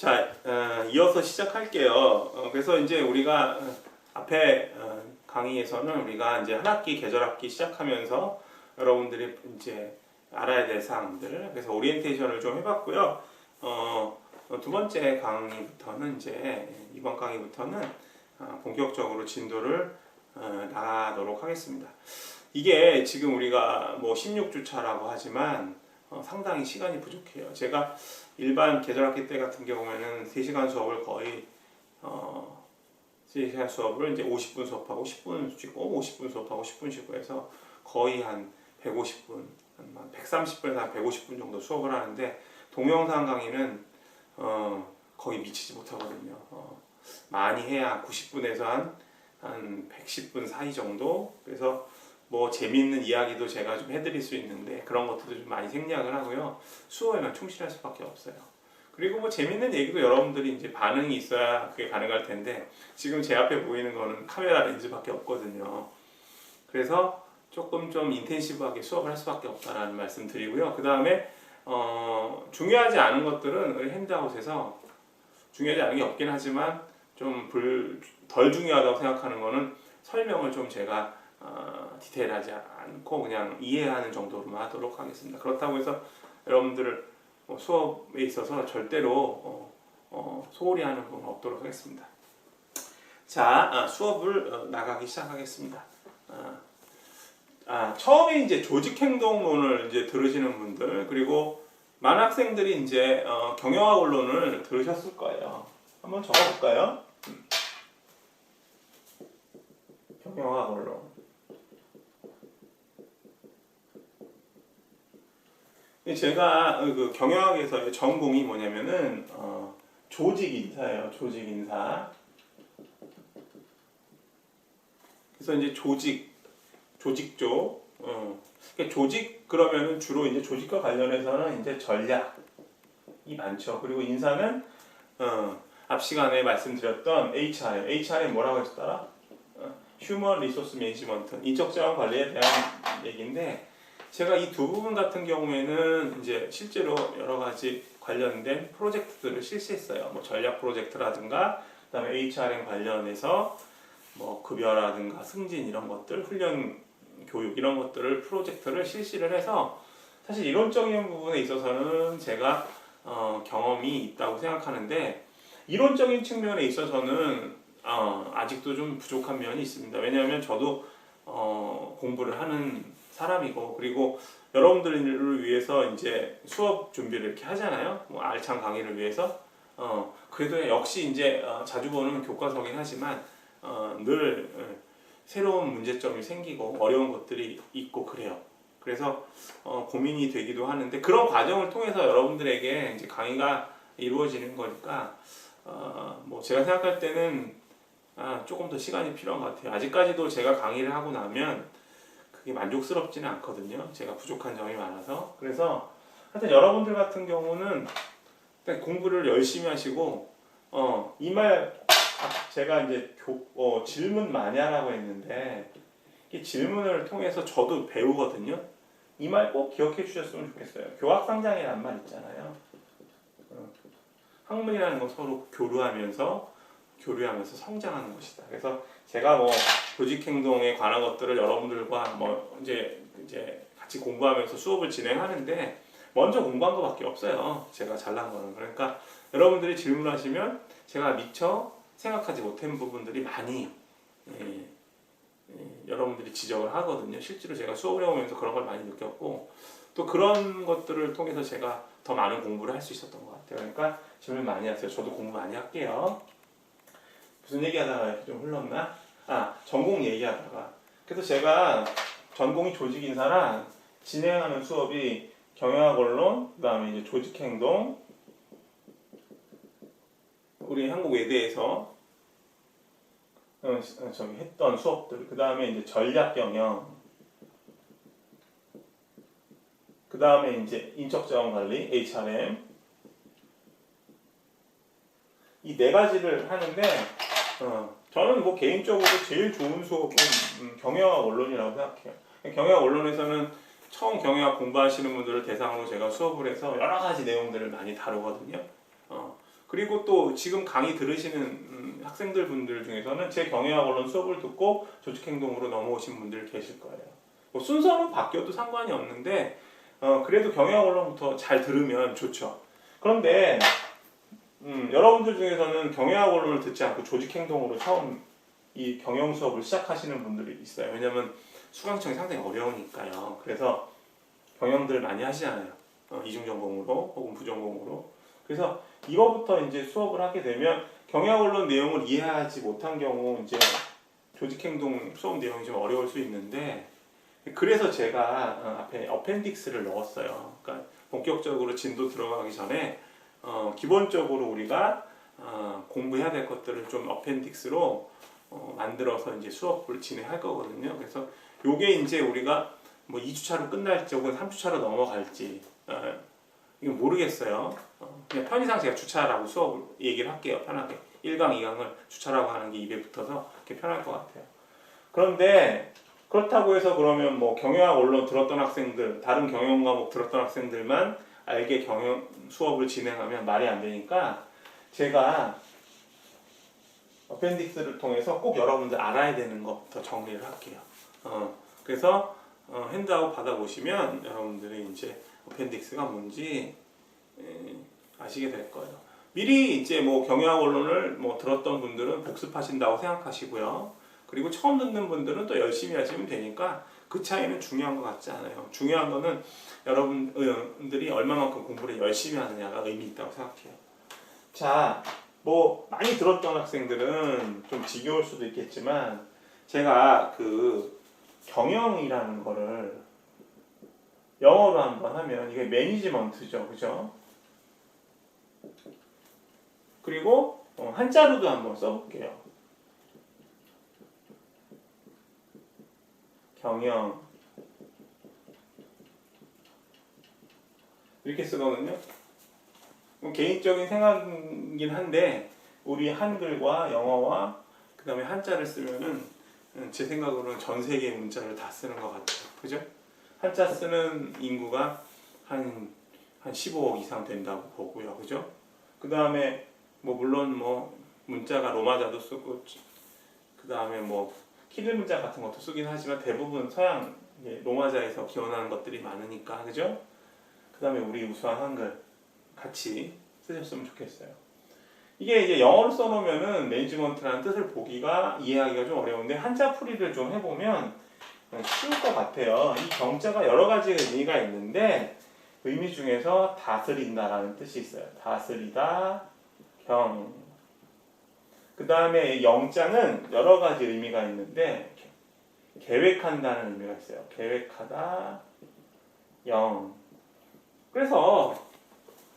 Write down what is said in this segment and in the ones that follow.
자, 이어서 시작할게요. 그래서 이제 우리가 앞에 강의에서는 우리가 이제 한 학기, 계절 학기 시작하면서 여러분들이 이제 알아야 될 사항들, 그래서 오리엔테이션을 좀 해봤고요. 두 번째 강의부터는 이번 강의부터는 본격적으로 진도를 나가도록 하겠습니다. 이게 지금 우리가 뭐 16주차라고 하지만 상당히 시간이 부족해요. 제가 일반 계절학기 때 같은 경우에는 3시간 수업을 거의 3시간 수업을 이제 50분 수업하고 10분 쉬고 50분 수업하고 10분 쉬고 해서 거의 한 150분, 한 130분에서 한 150분 정도 수업을 하는데 동영상 강의는 거의 미치지 못하거든요. 많이 해야 90분에서 한 110분 사이 정도. 그래서 뭐 재미있는 이야기도 제가 좀 해드릴 수 있는데 그런 것들도 좀 많이 생략을 하고요. 수업에만 충실할 수밖에 없어요. 그리고 뭐 재미있는 얘기도 여러분들이 이제 반응이 있어야 그게 가능할 텐데 지금 제 앞에 보이는 거는 카메라 렌즈밖에 없거든요. 그래서 조금 좀 인텐시브하게 수업을 할 수밖에 없다라는 말씀 드리고요. 그 다음에 중요하지 않은 것들은 우리 핸드아웃에서 중요하지 않은 게 없긴 하지만 좀 덜 중요하다고 생각하는 거는 설명을 좀 제가 디테일하지 않고 그냥 이해하는 정도로만 하도록 하겠습니다. 그렇다고 해서 여러분들 수업에 있어서 절대로 소홀히 하는 건 없도록 하겠습니다. 자, 수업을 나가기 시작하겠습니다. 처음에 이제 조직행동론을 이제 들으시는 분들, 그리고 많은 학생들이 이제 경영학 원론을 들으셨을 거예요. 한번 적어볼까요? 경영학 원론. 제가 그 경영학에서의 전공이 뭐냐면은 조직 인사예요. 조직 인사. 그래서 이제 조직조. 그러니까 조직 그러면은 주로 이제 조직과 관련해서는 이제 전략이 많죠. 그리고 인사는 앞 시간에 말씀드렸던 HRM. HRM 뭐라고 했었더라? 휴먼 리소스 매니지먼트. 인적 자원 관리에 대한 얘기인데. 제가 이 두 부분 같은 경우에는 이제 실제로 여러 가지 관련된 프로젝트들을 실시했어요. 뭐 전략 프로젝트라든가, 그다음에 HRM 관련해서 뭐 급여라든가 승진 이런 것들, 훈련, 교육 이런 것들을 프로젝트를 실시를 해서 사실 이론적인 부분에 있어서는 제가 경험이 있다고 생각하는데 이론적인 측면에 있어서는 아직도 좀 부족한 면이 있습니다. 왜냐하면 저도 공부를 하는 사람이고, 그리고 여러분들을 위해서 이제 수업 준비를 이렇게 하잖아요. 뭐 알찬 강의를 위해서. 그래도 역시 이제 자주 보는 교과서긴 하지만 늘 새로운 문제점이 생기고 어려운 것들이 있고 그래요. 그래서 고민이 되기도 하는데 그런 과정을 통해서 여러분들에게 이제 강의가 이루어지는 거니까 뭐 제가 생각할 때는 조금 더 시간이 필요한 것 같아요. 아직까지도 제가 강의를 하고 나면 그게 만족스럽지는 않거든요. 제가 부족한 점이 많아서. 그래서 하여튼 여러분들 같은 경우는 공부를 열심히 하시고 이 말 제가 이제 질문 많이 하라고 했는데 이 질문을 통해서 저도 배우거든요. 이 말 꼭 기억해 주셨으면 좋겠어요. 교학상장이라는 말 있잖아요. 학문이라는 건 서로 교류하면서 성장하는 것이다. 그래서 제가 뭐 조직행동에 관한 것들을 여러분들과 뭐 이제 같이 공부하면서 수업을 진행하는데 먼저 공부한 것밖에 없어요. 제가 잘난 거는. 그러니까 여러분들이 질문하시면 제가 미처 생각하지 못한 부분들이 많이 여러분들이 지적을 하거든요. 실제로 제가 수업을 해오면서 그런 걸 많이 느꼈고 또 그런 것들을 통해서 제가 더 많은 공부를 할 수 있었던 것 같아요. 그러니까 질문 많이 하세요. 저도 공부 많이 할게요. 무슨 얘기하다가 이렇게 좀 흘렀나? 전공 얘기하다가. 그래서 제가 전공이 조직인사랑 진행하는 수업이 경영학 원론, 그 다음에 이제 조직행동, 우리 한국 외대에서 했던 수업들, 그 다음에 이제 전략 경영, 그 다음에 이제 인적 자원 관리, HRM, 이 네 가지를 하는데 저는 뭐 개인적으로 제일 좋은 수업은 경영학 원론이라고 생각해요. 경영학 원론에서는 처음 경영학 공부하시는 분들을 대상으로 제가 수업을 해서 여러 가지 내용들을 많이 다루거든요. 그리고 또 지금 강의 들으시는 학생들 분들 중에서는 제 경영학 원론 수업을 듣고 조직행동으로 넘어오신 분들 계실 거예요. 뭐 순서는 바뀌어도 상관이 없는데 그래도 경영학 원론부터 잘 들으면 좋죠. 그런데 여러분들 중에서는 경영학 원론을 듣지 않고 조직행동으로 처음 이 경영 수업을 시작하시는 분들이 있어요. 왜냐면 수강청이 상당히 어려우니까요. 그래서 경영들 많이 하시잖아요. 이중전공으로 혹은 부전공으로. 그래서 이거부터 이제 수업을 하게 되면 경영학 원론 내용을 이해하지 못한 경우 이제 조직행동 수업 내용이 좀 어려울 수 있는데 그래서 제가 앞에 어펜딕스를 넣었어요. 그러니까 본격적으로 진도 들어가기 전에 기본적으로 우리가 공부해야 될 것들을 좀 어펜딕스로 만들어서 이제 수업을 진행할 거거든요. 그래서 요게 이제 우리가 뭐 2주차로 끝날지 혹은 3주차로 넘어갈지 이거 모르겠어요. 그냥 편의상 제가 주차라고 수업을 얘기를 할게요. 편하게 1강, 2강을 주차라고 하는 게 입에 붙어서 그렇게 편할 것 같아요. 그런데 그렇다고 해서 그러면 뭐 경영학 원론 들었던 학생들, 다른 경영 과목 들었던 학생들만 알게 경영 수업을 진행하면 말이 안 되니까 제가 어펜딕스를 통해서 꼭 여러분들 알아야 되는 것부터 정리를 할게요. 그래서 핸드아웃 받아보시면 여러분들이 이제 어펜딕스가 뭔지 아시게 될 거예요. 미리 이제 뭐 경영학 원론을 뭐 들었던 분들은 복습하신다고 생각하시고요. 그리고 처음 듣는 분들은 또 열심히 하시면 되니까 그 차이는 중요한 것 같지 않아요. 중요한 거는 여러분들이 얼마만큼 공부를 열심히 하느냐가 의미 있다고 생각해요. 자, 뭐 많이 들었던 학생들은 좀 지겨울 수도 있겠지만 제가 그 경영이라는 거를 영어로 한번 하면 이게 매니지먼트죠, 그죠? 그리고 한자로도 한번 써볼게요. 경영 이렇게 쓰거든요. 개인적인 생각이긴 한데 우리 한글과 영어와 그 다음에 한자를 쓰면은 제 생각으로는 전 세계 문자를 다 쓰는 것 같아요. 그죠? 한자 쓰는 인구가 한 15억 이상 된다고 보고요. 그죠? 그 다음에 뭐 물론 뭐 문자가 로마자도 쓰고 그 다음에 뭐 키릴 문자 같은 것도 쓰긴 하지만 대부분 서양 로마자에서 기원하는 것들이 많으니까 그죠? 그 다음에 우리 우수한 한글 같이 쓰셨으면 좋겠어요. 이게 이제 영어로 써놓으면은 매니지먼트라는 뜻을 보기가 이해하기가 좀 어려운데 한자 풀이를 좀 해보면 쉬울 것 같아요. 이 경자가 여러 가지 의미가 있는데 의미 중에서 다스린다라는 뜻이 있어요. 다스리다, 경. 그 다음에 영자는 여러 가지 의미가 있는데 계획한다는 의미가 있어요. 계획하다, 영. 그래서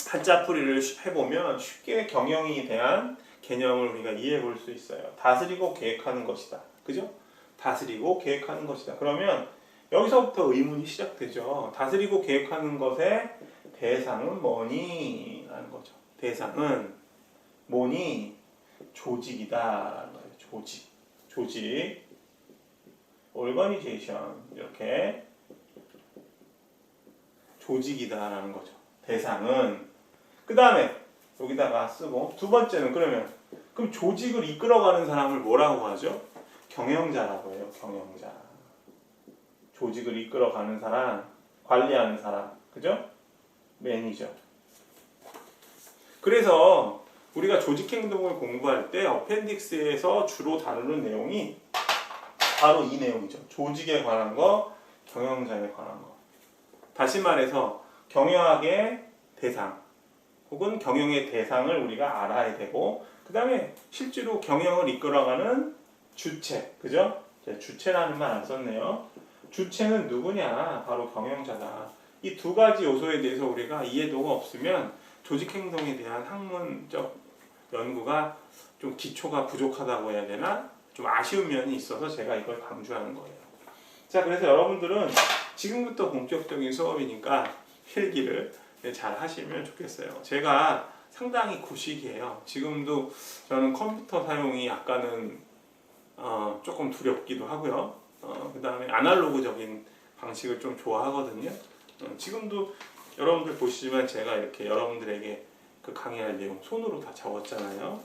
한자풀이를 해보면 쉽게 경영에 대한 개념을 우리가 이해해 볼 수 있어요. 다스리고 계획하는 것이다. 그죠? 다스리고 계획하는 것이다. 그러면 여기서부터 의문이 시작되죠. 다스리고 계획하는 것의 대상은 뭐니? 라는 거죠. 대상은 뭐니? 조직이다. 라는 거예요. 조직. organization. 이렇게 조직이다라는 거죠. 대상은. 그 다음에 여기다가 쓰고 두 번째는 그럼 조직을 이끌어가는 사람을 뭐라고 하죠? 경영자라고 해요. 경영자. 조직을 이끌어가는 사람, 관리하는 사람, 그죠? 매니저. 그래서 우리가 조직행동을 공부할 때 어펜딕스에서 주로 다루는 내용이 바로 이 내용이죠. 조직에 관한 거, 경영자에 관한 거. 다시 말해서 경영학의 대상 혹은 경영의 대상을 우리가 알아야 되고 그 다음에 실제로 경영을 이끌어가는 주체, 그죠? 주체라는 말 안 썼네요. 주체는 누구냐? 바로 경영자다. 이 두 가지 요소에 대해서 우리가 이해도가 없으면 조직행동에 대한 학문적 연구가 좀 기초가 부족하다고 해야 되나? 좀 아쉬운 면이 있어서 제가 이걸 강조하는 거예요. 자, 그래서 여러분들은 지금부터 본격적인 수업이니까 필기를 잘 하시면 좋겠어요. 제가 상당히 구식이에요. 지금도 저는 컴퓨터 사용이 약간은 조금 두렵기도 하고요. 그 다음에 아날로그적인 방식을 좀 좋아하거든요. 지금도 여러분들 보시지만 제가 이렇게 여러분들에게 그 강의할 내용 손으로 다 적었잖아요.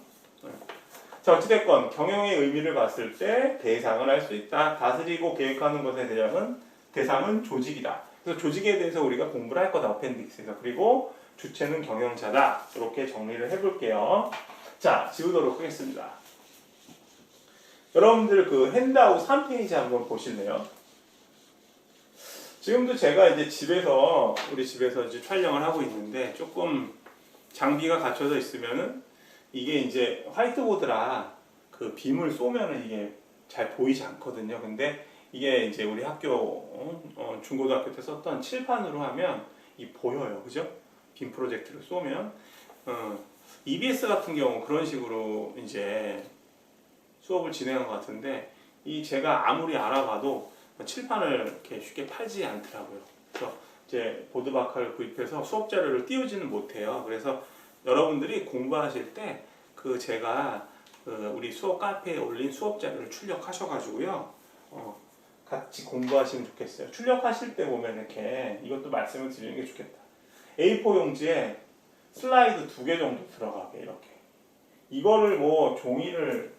자, 어찌됐건 경영의 의미를 봤을 때 대상을 할 수 있다. 다스리고 계획하는 것에 대상은 조직이다. 그래서 조직에 대해서 우리가 공부를 할 거다. 어펜딕스에서. 그리고 주체는 경영자다. 이렇게 정리를 해볼게요. 자, 지우도록 하겠습니다. 여러분들 그 핸드아웃 3페이지 한번 보실래요? 지금도 제가 이제 우리 집에서 이제 촬영을 하고 있는데 조금 장비가 갖춰져 있으면은 이게 이제 화이트보드라 그 빔을 쏘면은 이게 잘 보이지 않거든요. 근데 이게 이제 우리 학교 중고등학교 때 썼던 칠판으로 하면 이 보여요. 그죠? 빔 프로젝트를 쏘면 EBS 같은 경우 그런 식으로 이제 수업을 진행한 것 같은데 이 제가 아무리 알아봐도 칠판을 이렇게 쉽게 팔지 않더라고요. 그래서 이제 보드바카를 구입해서 수업 자료를 띄우지는 못해요. 그래서 여러분들이 공부하실 때 그 제가 우리 수업 카페에 올린 수업 자료를 출력하셔가지고요. 같이 공부하시면 좋겠어요. 출력하실 때 보면 이렇게 이것도 말씀을 드리는 게 좋겠다. A4 용지에 슬라이드 2개 정도 들어가게 이렇게. 이거를 뭐 종이를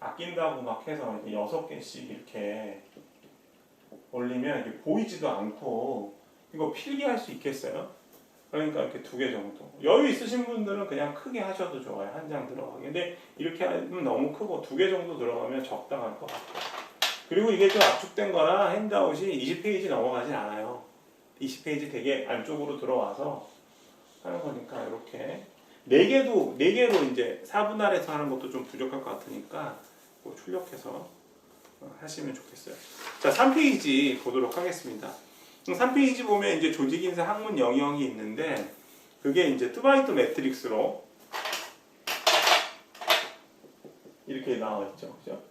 아낀다고 막 해서 6개씩 이렇게 올리면 이게 보이지도 않고 이거 필기할 수 있겠어요? 그러니까 이렇게 2개 정도. 여유 있으신 분들은 그냥 크게 하셔도 좋아요. 한 장 들어가게. 근데 이렇게 하면 너무 크고 2개 정도 들어가면 적당할 것 같아요. 그리고 이게 좀 압축된 거라 핸드아웃이 20페이지 넘어가진 않아요. 20페이지 되게 안쪽으로 들어와서 하는 거니까 이렇게 4개로 이제 4분 아래서 하는 것도 좀 부족할 것 같으니까 출력해서 하시면 좋겠어요. 자, 3페이지 보도록 하겠습니다. 3페이지 보면 이제 조직인사 학문 영역이 있는데 그게 이제 2x2 매트릭스로 이렇게 나와 있죠. 그죠?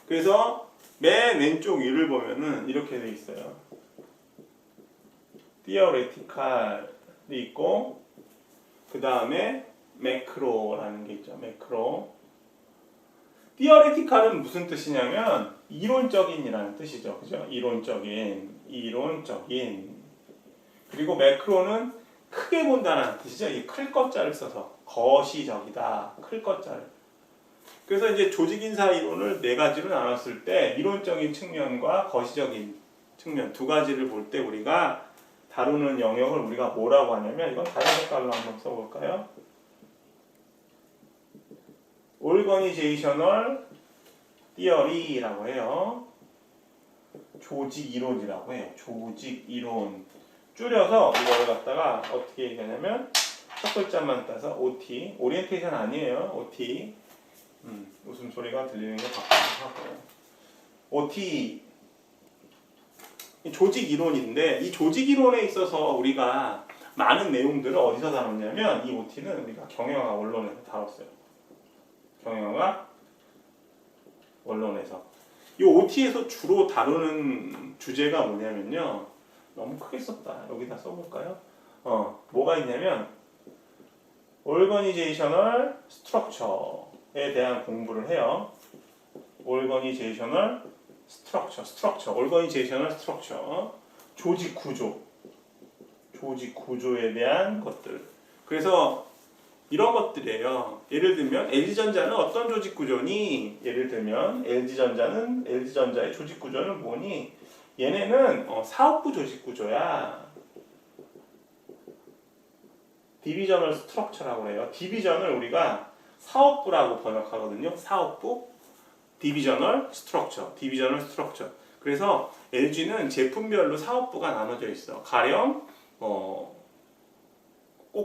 그래서 맨 왼쪽 위를 보면은 이렇게 돼 있어요. 티어레티칼이 있고 그 다음에 매크로라는 게 있죠. 매크로. 티어레티칼은 무슨 뜻이냐면 이론적인이라는 뜻이죠. 그죠? 이론적인. 그리고 매크로는 크게 본다는 뜻이죠. 이 클 것자를 써서 거시적이다. 클 것자를. 그래서 이제 조직인사 이론을 4가지로 나눴을 때 이론적인 측면과 거시적인 측면 2가지를 볼 때 우리가 다루는 영역을 우리가 뭐라고 하냐면 이건 다른 색깔로 한번 써볼까요? Organizational Theory라고 해요. 조직 이론이라고 해요. 조직 이론. 줄여서 이거를 갖다가 어떻게 얘기하냐면 첫 글자만 따서 OT. 오리엔테이션 아니에요. OT. 웃음소리가 들리는 게 바꾸기도 하고. OT. 조직 이론인데 이 조직 이론에 있어서 우리가 많은 내용들을 어디서 다뤘냐면 이 OT는 우리가 경영학 원론에서 다뤘어요. 경영학 원론에서. 이 OT에서 주로 다루는 주제가 뭐냐면요. 너무 크게 썼다. 여기다 써볼까요? 뭐가 있냐면 Organizational Structure에 대한 공부를 해요. Organizational Organizational Structure. 조직 구조에 대한 것들. 그래서 이런 것들이에요. 예를 들면 LG전자는 어떤 조직 구조니? 예를 들면 LG전자의 조직 구조는 뭐니? 얘네는 사업부 조직 구조야. 디비저널 스트럭처라고 해요. 디비전을 우리가 사업부라고 번역하거든요. 사업부, 디비저널 스트럭처. 그래서 LG는 제품별로 사업부가 나눠져 있어. 가령 꼭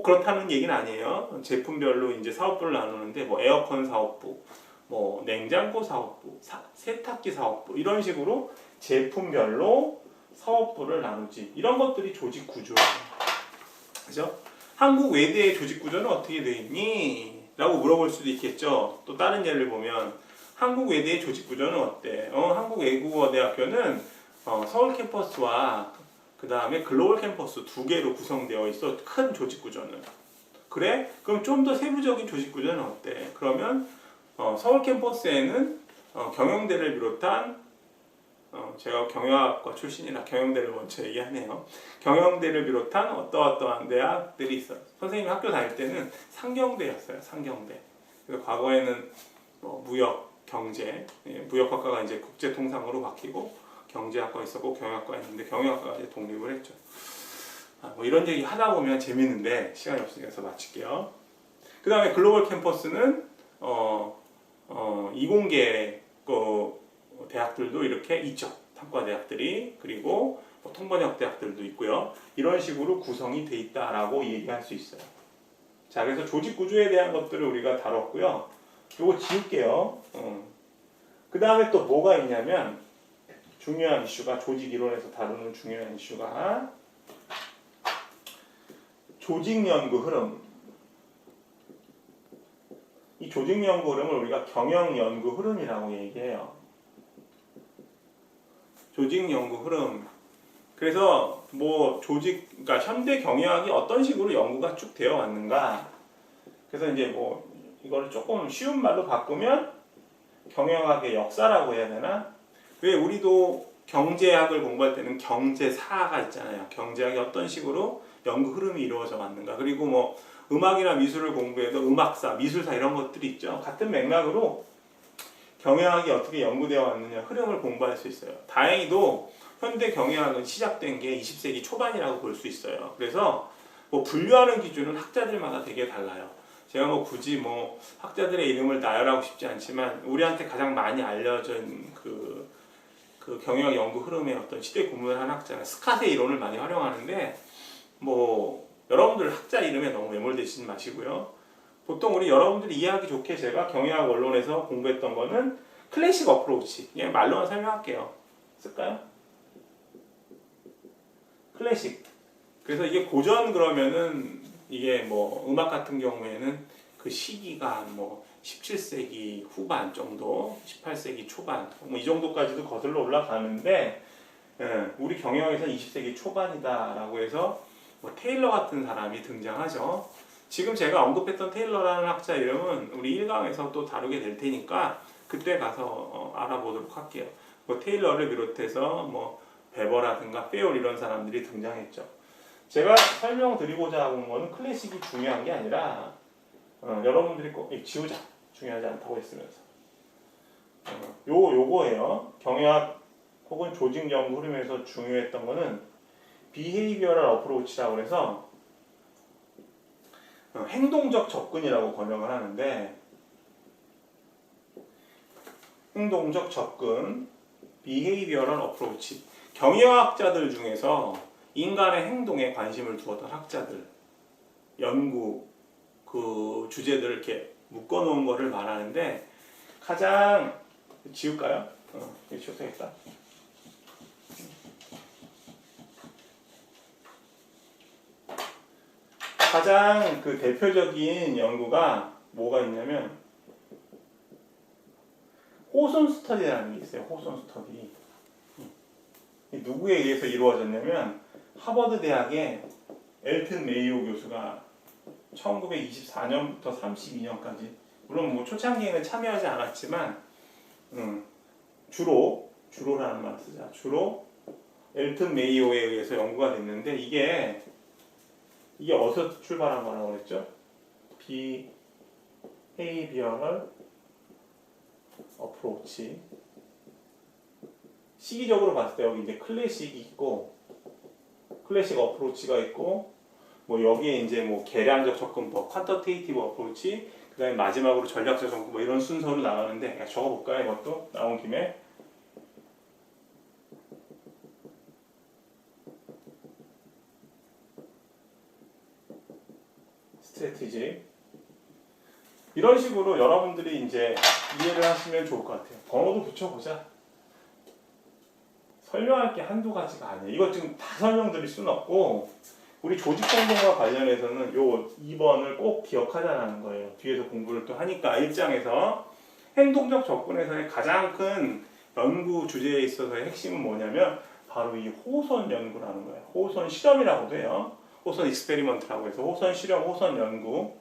그렇다는 얘기는 아니에요. 제품별로 이제 사업부를 나누는데 뭐 에어컨 사업부, 뭐 냉장고 사업부, 세탁기 사업부 이런 식으로 제품별로 사업부를 나누지. 이런 것들이 조직 구조예요. 그죠? 한국 외대의 조직 구조는 어떻게 돼 있니? 라고 물어볼 수도 있겠죠. 또 다른 예를 보면 한국 외대의 조직 구조는 어때? 한국외국어대학교는 서울 캠퍼스와 그 다음에 글로벌 캠퍼스 2개로 구성되어 있어. 큰 조직 구조는. 그래? 그럼 좀 더 세부적인 조직 구조는 어때? 그러면 서울 캠퍼스에는 경영대를 비롯한 제가 경영학과 출신이라 경영대를 먼저 얘기하네요. 경영대를 비롯한 어떠어떠한 대학들이 있어요. 선생님이 학교 다닐 때는 상경대였어요. 상경대. 그래서 과거에는 무역, 경제, 무역학과가 이제 국제통상으로 바뀌고 경제학과 있었고 경영학과 있는데 경영학과가 이제 독립을 했죠. 뭐 이런 얘기 하다 보면 재밌는데 시간이 없으니까 마칠게요. 그 다음에 글로벌 캠퍼스는 이공계 대학들도 이렇게 있죠. 탐과 대학들이 그리고 통번역 대학들도 있고요. 이런 식으로 구성이 돼 있다라고 얘기할 수 있어요. 자, 그래서 조직 구조에 대한 것들을 우리가 다뤘고요. 이거 지울게요. 그 다음에 또 뭐가 있냐면 중요한 이슈가 조직 이론에서 다루는 중요한 이슈가 조직 연구 흐름. 이 조직 연구 흐름을 우리가 경영 연구 흐름이라고 얘기해요. 조직 연구 흐름. 그래서 그러니까 현대 경영학이 어떤 식으로 연구가 쭉 되어 왔는가. 그래서 이제 이거를 조금 쉬운 말로 바꾸면 경영학의 역사라고 해야 되나? 왜 우리도 경제학을 공부할 때는 경제사가 있잖아요. 경제학이 어떤 식으로 연구 흐름이 이루어져 왔는가. 그리고 음악이나 미술을 공부해도 음악사, 미술사 이런 것들이 있죠. 같은 맥락으로 경영학이 어떻게 연구되어 왔느냐 흐름을 공부할 수 있어요. 다행히도 현대 경영학은 시작된 게 20세기 초반이라고 볼 수 있어요. 그래서 분류하는 기준은 학자들마다 되게 달라요. 제가 굳이 학자들의 이름을 나열하고 싶지 않지만 우리한테 가장 많이 알려진 그 경영학 연구 흐름의 어떤 시대 구문을 한 학자가 스캇의 이론을 많이 활용하는데 여러분들 학자 이름에 너무 매몰되시지 마시고요. 보통 여러분들이 이해하기 좋게 제가 경영학 원론에서 공부했던 거는 클래식 어프로치. 그냥 말로만 설명할게요. 쓸까요? 클래식. 그래서 이게 고전 그러면은 이게 음악 같은 경우에는 그 시기가 17세기 후반 정도, 18세기 초반 이 정도까지도 거슬러 올라가는데 우리 경영학에서는 20세기 초반이다라고 해서 테일러 같은 사람이 등장하죠. 지금 제가 언급했던 테일러라는 학자 이름은 우리 1강에서 또 다루게 될 테니까 그때 가서 알아보도록 할게요. 테일러를 비롯해서 베버라든가 페올 이런 사람들이 등장했죠. 제가 설명드리고자 하는 거는 클래식이 중요한 게 아니라 여러분들이 꼭 지우자 중요하지 않다고 했으면서 요거예요. 경영학 혹은 조직 연구 흐름에서 중요했던 거는 비헤이비어럴 어프로치라고 해서 행동적 접근이라고 번역을 하는데 행동적 접근, behavioral approach. 경영학자들 중에서 인간의 행동에 관심을 두었던 학자들, 연구, 그 주제들을 이렇게 묶어놓은 거를 말하는데 가장 지울까요? 이거 지워야겠다. 가장 그 대표적인 연구가 뭐가 있냐면 호손 스터디라는 게 있어요. 호손 스터디. 누구에 의해서 이루어졌냐면 하버드 대학의 엘튼 메이오 교수가 1924년부터 32년까지 물론 초창기에는 참여하지 않았지만 주로라는 말을 쓰자. 주로 엘튼 메이오에 의해서 연구가 됐는데 이게 어디서 출발한 거라고 그랬죠? Behavioral Approach. 시기적으로 봤을 때 여기 이제 클래식이 있고, 클래식 어프로치가 있고, 여기에 이제 계량적 접근법, 퀀터테이티브 어프로치, 그 다음에 마지막으로 전략적 접근 이런 순서로 나가는데 적어볼까요? 이것도 나온 김에. 스트래티지. 이런 식으로 여러분들이 이제 이해를 하시면 좋을 것 같아요. 번호도 붙여보자. 설명할 게 한두 가지가 아니에요. 이거 지금 다 설명드릴 수는 없고 우리 조직 행동과 관련해서는 요 2번을 꼭 기억하자는 거예요. 뒤에서 공부를 또 하니까 1장에서 행동적 접근에서의 가장 큰 연구 주제에 있어서의 핵심은 뭐냐면 바로 이 호손 연구라는 거예요. 호손 실험이라고도 해요. 호손 익스페리먼트라고 해서 호손 실험, 호손 연구.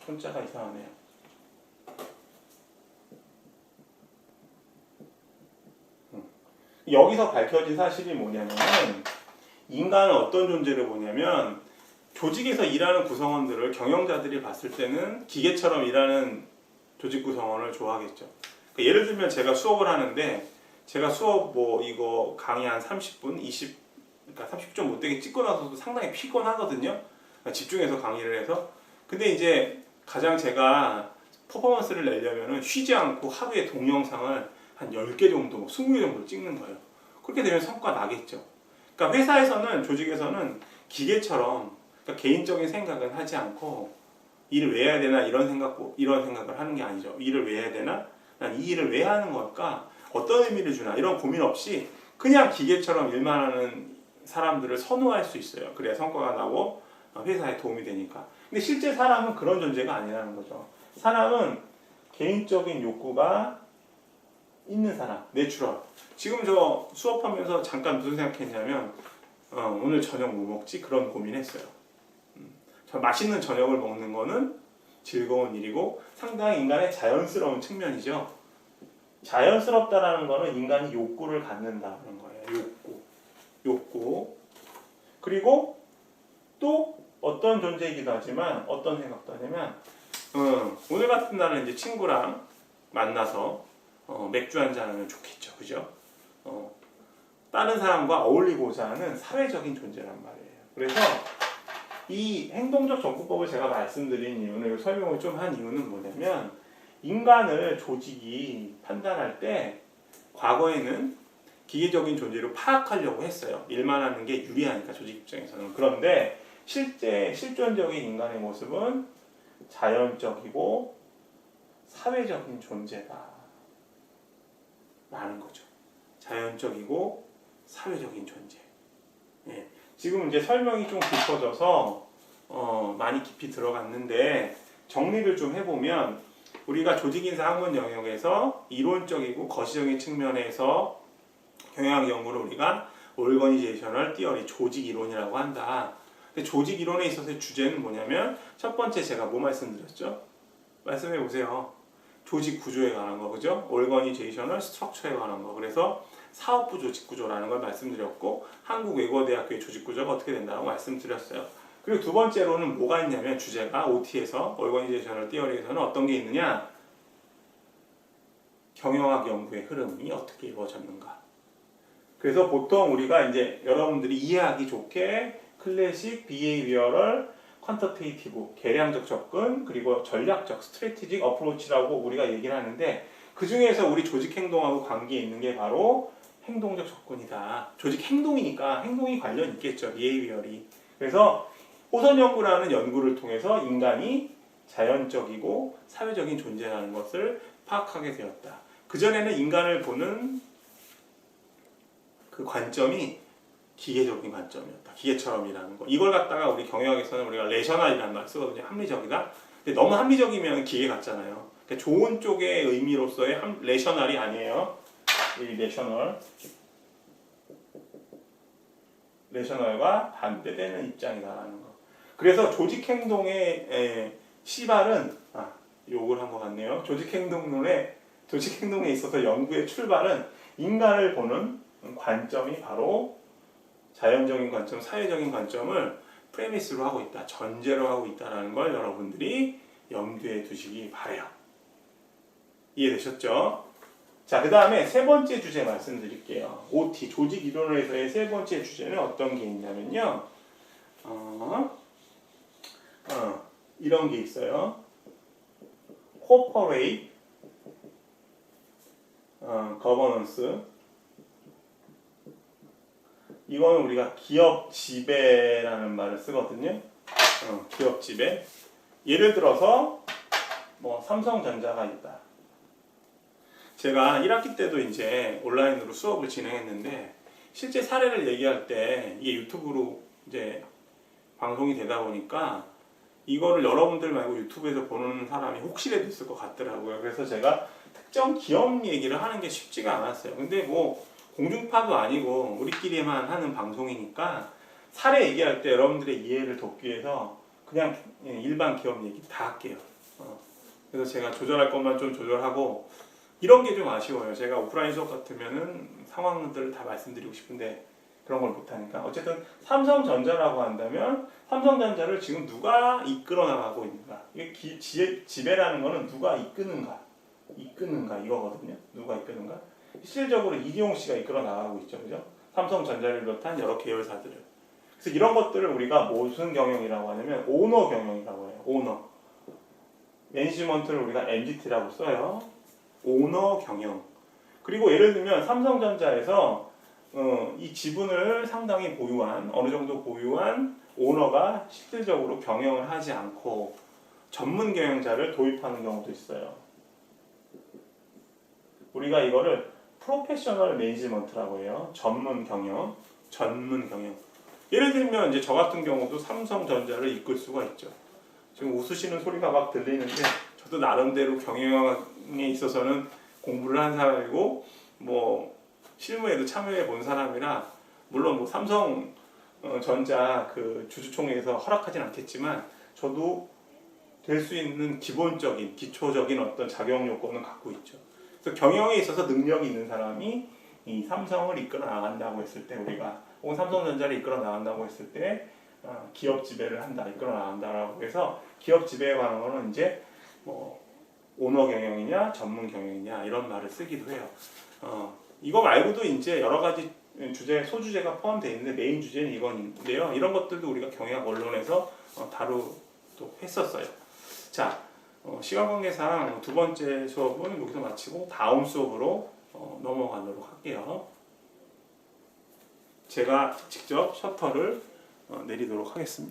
손자가 이상하네요. 여기서 밝혀진 사실이 뭐냐면은 인간은 어떤 존재를 보냐면 조직에서 일하는 구성원들을 경영자들이 봤을 때는 기계처럼 일하는 조직 구성원을 좋아하겠죠. 그러니까 예를 들면 제가 수업을 하는데 제가 수업 뭐 이거 강의 한 30분, 20 그러니까 30분 못되게 찍고 나서도 상당히 피곤하거든요. 그러니까 집중해서 강의를 해서. 근데 이제 가장 제가 퍼포먼스를 내려면은 쉬지 않고 하루에 동영상을 한 10개 정도, 20개 정도 찍는 거예요. 그렇게 되면 성과 나겠죠. 그러니까 회사에서는, 조직에서는 기계처럼 그러니까 개인적인 생각은 하지 않고 일을 왜 해야 되나 이런 생각을 하는 게 아니죠. 일을 왜 해야 되나? 난 이 일을 왜 하는 걸까? 어떤 의미를 주나? 이런 고민 없이 그냥 기계처럼 일만 하는 사람들을 선호할 수 있어요. 그래야 성과가 나고 회사에 도움이 되니까. 근데 실제 사람은 그런 존재가 아니라는 거죠. 사람은 개인적인 욕구가 있는 사람, 내추럴. 지금 저 수업하면서 잠깐 무슨 생각했냐면 오늘 저녁 뭐 먹지? 그런 고민했어요. 저 맛있는 저녁을 먹는 거는 즐거운 일이고 상당히 인간의 자연스러운 측면이죠. 자연스럽다라는 거는 인간이 욕구를 갖는다는 거예요. 욕구. 그리고 또 어떤 존재이기도 하지만 어떤 생각도 하냐면 오늘 같은 날은 이제 친구랑 만나서 맥주 한잔 하면 좋겠죠. 그죠? 다른 사람과 어울리고자 하는 사회적인 존재란 말이에요. 그래서 이 행동적 전구법을 제가 말씀드린 이유는, 설명을 좀 한 이유는 뭐냐면 인간을 조직이 판단할 때 과거에는 기계적인 존재로 파악하려고 했어요. 일만 하는 게 유리하니까 조직 입장에서는. 그런데 실존적인 인간의 모습은 자연적이고 사회적인 존재다 라는 거죠. 자연적이고 사회적인 존재. 예. 지금 이제 설명이 좀 깊어져서 많이 깊이 들어갔는데 정리를 좀 해보면 우리가 조직인사 학문 영역에서 이론적이고 거시적인 측면에서 경영학 연구를 우리가 오르거니제이셔널 티어리, 조직 이론이라고 한다. 근데 조직 이론에 있어서의 주제는 뭐냐면 첫 번째 제가 뭐 말씀드렸죠? 말씀해 보세요. 조직 구조에 관한 거, 그죠? 오르거니제이셔널 스트럭처에 관한 거. 그래서 사업부 조직 구조라는 걸 말씀드렸고 한국외국어대학교의 조직 구조가 어떻게 된다고 말씀드렸어요. 그리고 두 번째로는 뭐가 있냐면 주제가 OT에서 오르거니제이셔널 티어리에서는 어떤 게 있느냐? 경영학 연구의 흐름이 어떻게 이루어졌는가? 그래서 보통 우리가 이제 여러분들이 이해하기 좋게 클래식, 비헤이비어럴, 퀀터테이티브, 계량적 접근, 그리고 전략적, 스트래티직 어프로치라고 우리가 얘기를 하는데 그 중에서 우리 조직 행동하고 관계 있는 게 바로 행동적 접근이다. 조직 행동이니까 행동이 관련 있겠죠. 비헤이비어리. 그래서 호선 연구라는 연구를 통해서 인간이 자연적이고 사회적인 존재라는 것을 파악하게 되었다. 그전에는 인간을 보는 그 관점이 기계적인 관점이었다. 기계처럼이라는 거. 이걸 갖다가 우리 경영학에서는 우리가 레셔널이라는 말을 쓰거든요. 합리적이다. 근데 너무 합리적이면 기계 같잖아요. 그러니까 좋은 쪽의 의미로서의 레셔널이 아니에요. 이 레셔널과 반대되는 입장이다라는 거. 그래서 조직 행동의 시발은 욕을 한 것 같네요. 조직 행동에 있어서 연구의 출발은 인간을 보는 관점이 바로 자연적인 관점, 사회적인 관점을 프레미스로 하고 있다, 전제로 하고 있다는 걸 여러분들이 염두에 두시기 바래요. 이해되셨죠? 자, 그 다음에 세 번째 주제 말씀드릴게요. OT, 조직 이론에서의 세 번째 주제는 어떤 게 있냐면요. 이런 게 있어요. Corporate Governance. 이거는 우리가 기업 지배라는 말을 쓰거든요. 기업 지배. 예를 들어서 뭐 삼성전자가 있다. 제가 1학기 때도 이제 온라인으로 수업을 진행했는데 실제 사례를 얘기할 때 이게 유튜브로 이제 방송이 되다 보니까 이거를 여러분들 말고 유튜브에서 보는 사람이 혹시라도 있을 것 같더라고요. 그래서 제가 특정 기업 얘기를 하는 게 쉽지가 않았어요. 근데 뭐 공중파도 아니고 우리끼리만 하는 방송이니까 사례 얘기할 때 여러분들의 이해를 돕기 위해서 그냥 일반 기업 얘기 다 할게요. 그래서 제가 조절할 것만 좀 조절하고 이런 게 좀 아쉬워요. 제가 오프라인 수업 같으면은 상황들을 다 말씀드리고 싶은데 그런 걸 못하니까. 어쨌든 삼성전자라고 한다면 삼성전자를 지금 누가 이끌어 나가고 있는가? 이게 지배라는 거는 누가 이끄는가 이거거든요. 누가 이끄는가? 실질적으로 이기용 씨가 이끌어 나가고 있죠, 그죠? 삼성전자를 비롯한 여러 계열사들을. 그래서 이런 것들을 우리가 무슨 경영이라고 하냐면 오너 경영이라고 해요. 오너. 매니지먼트를 우리가 MGT라고 써요. 오너 경영. 그리고 예를 들면 삼성전자에서 이 지분을 상당히 보유한 어느 정도 보유한 오너가 실질적으로 경영을 하지 않고 전문 경영자를 도입하는 경우도 있어요. 우리가 이거를 프로페셔널 매니지먼트라고 해요. 전문 경영. 예를 들면 이제 저 같은 경우도 삼성전자를 이끌 수가 있죠. 지금 웃으시는 소리가 막 들리는데 저도 나름대로 경영에 있어서는 공부를 한 사람이고 뭐 실무에도 참여해 본 사람이라 물론 뭐 삼성전자 그 주주총회에서 허락하진 않겠지만 저도 될 수 있는 기본적인 기초적인 어떤 자격 요건은 갖고 있죠. 그래서 경영에 있어서 능력이 있는 사람이 이 삼성을 이끌어 나간다고 했을 때 우리가 혹은 삼성전자를 이끌어 나간다고 했을 때 기업 지배를 한다, 이끌어 나간다라고 해서 기업 지배에 관한 거는 이제 뭐 오너 경영이냐, 전문 경영이냐 이런 말을 쓰기도 해요. 이거 말고도 이제 여러 가지 소주제가 포함되어 있는데 메인 주제는 이건데요. 이런 것들도 우리가 경영 언론에서 다루도 했었어요. 자, 시간 관계상 두 번째 수업은 여기서 마치고 다음 수업으로 넘어가도록 할게요. 제가 직접 셔터를 내리도록 하겠습니다.